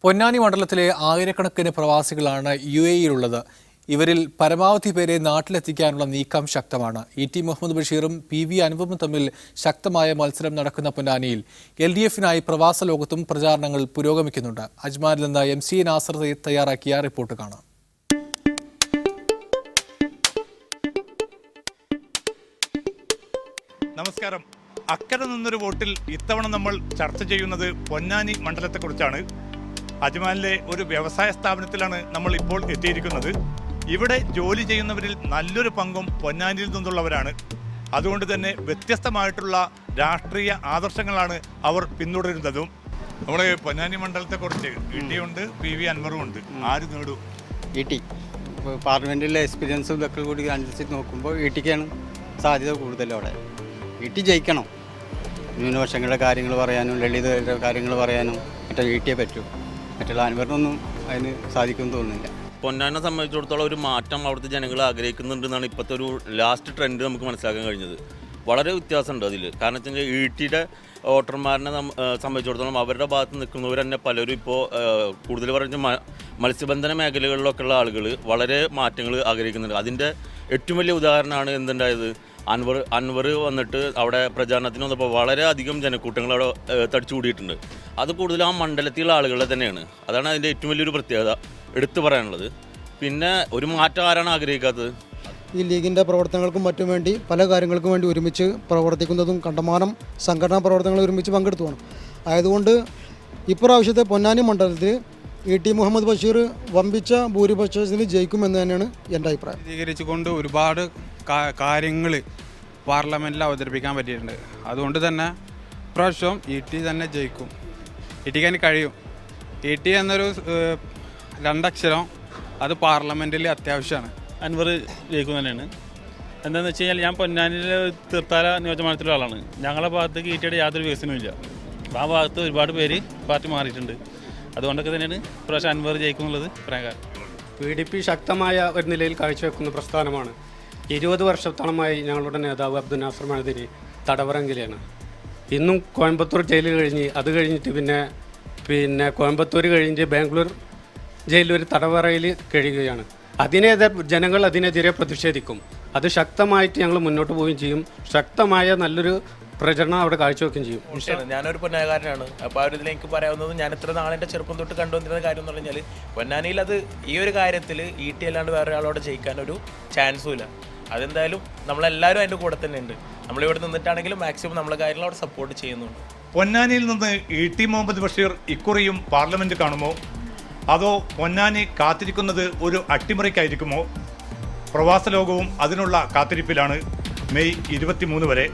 പൊന്നാനി മണ്ഡലത്തിലെ ആയിരക്കണക്കിന് പ്രവാസികളാണ് UAE-യിലുള്ളത്. ഇവരിൽ പരമാവധി പേരെ നാട്ടിലെത്തിക്കാനുള്ള നീക്കം ശക്തമാണ്. ET മുഹമ്മദ് ബഷീറും PV അൻവറും തമ്മിൽ ശക്തമായ മത്സരം നടക്കുന്ന പൊന്നാനിയിൽ LDF-നായി പ്രവാസ ലോകത്തും പ്രചാരണങ്ങൾ പുരോഗമിക്കുന്നുണ്ട്. അജ്മാനിൽ നിന്ന് MC നാസർ തയ്യാറാക്കിയ റിപ്പോർട്ട് കാണാം. നമസ്കാരം. അക്കരെ നിന്നൊരു വോട്ടിൽ ഇത്തവണ നമ്മൾ ചർച്ച ചെയ്യുന്നത് പൊന്നാനി മണ്ഡലത്തെക്കുറിച്ചാണ്. അജ്മാനിലെ ഒരു വ്യവസായ സ്ഥാപനത്തിലാണ് നമ്മൾ ഇപ്പോൾ എത്തിയിരിക്കുന്നത്. ഇവിടെ ജോലി ചെയ്യുന്നവരിൽ നല്ലൊരു പങ്കും പൊന്നാനിയിൽ നിന്നുള്ളവരാണ്. അതുകൊണ്ട് തന്നെ വ്യത്യസ്തമായിട്ടുള്ള രാഷ്ട്രീയ ആദർശങ്ങളാണ് അവർ പിന്തുടരുന്നതും. നമ്മുടെ പൊന്നാനി മണ്ഡലത്തെക്കുറിച്ച് ET ഉണ്ട്, PV അൻവറും ഉണ്ട്. ആര് നേടും? ET. പാർലമെൻറ്റിലെ എക്സ്പീരിയൻസും ഇതൊക്കെ കൂടി അനുസരിച്ച് നോക്കുമ്പോൾ ETക്കാണ് സാധ്യത കൂടുതൽ. അവിടെ ET ജയിക്കണം. ന്യൂനപക്ഷങ്ങളുടെ കാര്യങ്ങൾ പറയാനും ലളിതരുടെ കാര്യങ്ങൾ പറയാനും മറ്റേ ETയെ പറ്റൂ. മറ്റുള്ള അൻവറിനൊന്നും അതിന് സാധിക്കുമെന്ന് തോന്നുന്നില്ല. പൊന്നാനിനെ സംബന്ധിച്ചിടത്തോളം ഒരു മാറ്റം അവിടുത്തെ ജനങ്ങൾ ആഗ്രഹിക്കുന്നുണ്ടെന്നാണ് ഇപ്പോഴത്തെ ഒരു ലാസ്റ്റ് ട്രെൻഡ് നമുക്ക് മനസ്സിലാക്കാൻ കഴിഞ്ഞത്. വളരെ വ്യത്യാസമുണ്ട് അതിൽ. കാരണം വെച്ച് കഴിഞ്ഞാൽ ETയുടെ വോട്ടർമാരിനെ സംബന്ധിച്ചിടത്തോളം അവരുടെ ഭാഗത്ത് നിൽക്കുന്നവർ തന്നെ പലരും ഇപ്പോൾ കൂടുതൽ പറഞ്ഞ മത്സ്യബന്ധന മേഖലകളിലൊക്കെയുള്ള ആളുകൾ വളരെ മാറ്റങ്ങൾ ആഗ്രഹിക്കുന്നുണ്ട്. അതിൻ്റെ ഏറ്റവും വലിയ ഉദാഹരണമാണ് എന്തുണ്ടായത്, അൻവർ വന്നിട്ട് അവിടെ പ്രചാരണത്തിന് വന്നപ്പോൾ വളരെയധികം ജനക്കൂട്ടങ്ങൾ അവിടെ തടിച്ചു കൂടിയിട്ടുണ്ട്. അത് കൂടുതലും ആ മണ്ഡലത്തിലുള്ള ആളുകളെ തന്നെയാണ്. അതാണ് അതിൻ്റെ ഏറ്റവും വലിയൊരു പ്രത്യേകത എടുത്തു പറയാനുള്ളത്. പിന്നെ ഒരു മാറ്റം ആരാണ് ആഗ്രഹിക്കാത്തത്? ഈ ലീഗിൻ്റെ പ്രവർത്തനങ്ങൾക്കും മറ്റും വേണ്ടി പല കാര്യങ്ങൾക്കും വേണ്ടി ഒരുമിച്ച് പ്രവർത്തിക്കുന്നതും കണ്ടമാനം സംഘടനാ പ്രവർത്തനങ്ങൾ ഒരുമിച്ച് പങ്കെടുത്തുമാണ്. ആയതുകൊണ്ട് ഇപ്രാവശ്യത്തെ പൊന്നാനി മണ്ഡലത്തിൽ ET മുഹമ്മദ് ബഷീർ വമ്പിച്ച ഭൂരിപക്ഷത്തിന് ജയിക്കുമെന്ന് തന്നെയാണ് എൻ്റെ അഭിപ്രായം. സ്വീകരിച്ചുകൊണ്ട് ഒരുപാട് കാര്യങ്ങൾ പാർലമെൻറ്റിൽ അവതരിപ്പിക്കാൻ പറ്റിയിട്ടുണ്ട്. അതുകൊണ്ട് തന്നെ ഇപ്രാവശ്യം ET തന്നെ ജയിക്കും. ETക്ക് അതിന് കഴിയും. ET എന്നൊരു രണ്ടക്ഷരം അത് പാർലമെൻറ്റിൽ അത്യാവശ്യമാണ്. അൻവർ ജയിക്കും തന്നെയാണ്. എന്താണെന്ന് വെച്ച് കഴിഞ്ഞാൽ ഞാൻ പൊന്നാനിയിലെ തീർത്താല നിയോജകമണ്ഡലത്തിലുള്ള ആളാണ്. ഞങ്ങളുടെ ഭാഗത്തേക്ക് ETയുടെ യാതൊരു വികസനവും ഇല്ല. ആ ഭാഗത്ത് ഒരുപാട് പേര് പാർട്ടി മാറിയിട്ടുണ്ട്. അതുകൊണ്ടൊക്കെ തന്നെയാണ് ഇപ്രാവശ്യം അൻവർ ജയിക്കും എന്നുള്ളത് പറയാൻ. PDP ശക്തമായ ഒരു നിലയിൽ കാഴ്ചവെക്കുന്ന പ്രസ്ഥാനമാണ്. 20 വർഷത്തോളമായി ഞങ്ങളുടെ നേതാവ് അബ്ദുൽ നാസർ മഅ്ദനി തടവറങ്കിലാണ്. ഇന്നും കോയമ്പത്തൂർ ജയിലിൽ കഴിഞ്ഞ് അത് കഴിഞ്ഞിട്ട് പിന്നെ കോയമ്പത്തൂർ കഴിഞ്ഞ് ബാംഗ്ലൂർ ജയിലൊരു തടവറയിൽ കഴിയുകയാണ്. ജനങ്ങൾ അതിനെതിരെ പ്രതിഷേധിക്കും. അത് ശക്തമായിട്ട് ഞങ്ങൾ മുന്നോട്ട് പോവുകയും ചെയ്യും. ശക്തമായ നല്ലൊരു പ്രചരണം അവിടെ കാഴ്ചവെക്കുകയും ചെയ്യും. ഞാനൊരു പൊന്നാനിക്കാരനാണ്. അപ്പോൾ ആ ഒരു ഇതിൽ എനിക്ക് പറയാവുന്നത്, ഞാൻ ഇത്ര നാളെൻ്റെ ചെറുപ്പം തൊട്ട് കണ്ടുവന്നിരുന്ന കാര്യം എന്ന് പറഞ്ഞാൽ പൊന്നാനിയിൽ അത് ഈ ഒരു കാര്യത്തിൽ ET അല്ലാണ്ട് വേറെ ഒരാളോട് ജയിക്കാനൊരു ചാൻസും ഇല്ല. അതെന്തായാലും നമ്മളെല്ലാവരും അതിൻ്റെ കൂടെ തന്നെ ഉണ്ട്. നമ്മളിവിടെ നിന്നിട്ടാണെങ്കിലും മാക്സിമം നമ്മളെ കാര്യങ്ങൾ അവിടെ സപ്പോർട്ട് ചെയ്യുന്നുണ്ട്. പൊന്നാനിയിൽ നിന്ന് ET മുഹമ്മദ് ബഷീർ ഇക്കുറിയും പാർലമെന്റ് കാണുമോ, അതോ പൊന്നാനി കാത്തിരിക്കുന്നത് ഒരു അട്ടിമറിക്കായിരിക്കുമോ? പ്രവാസ ലോകവും അതിനുള്ള കാത്തിരിപ്പിലാണ്. മെയ് 23 വരെ.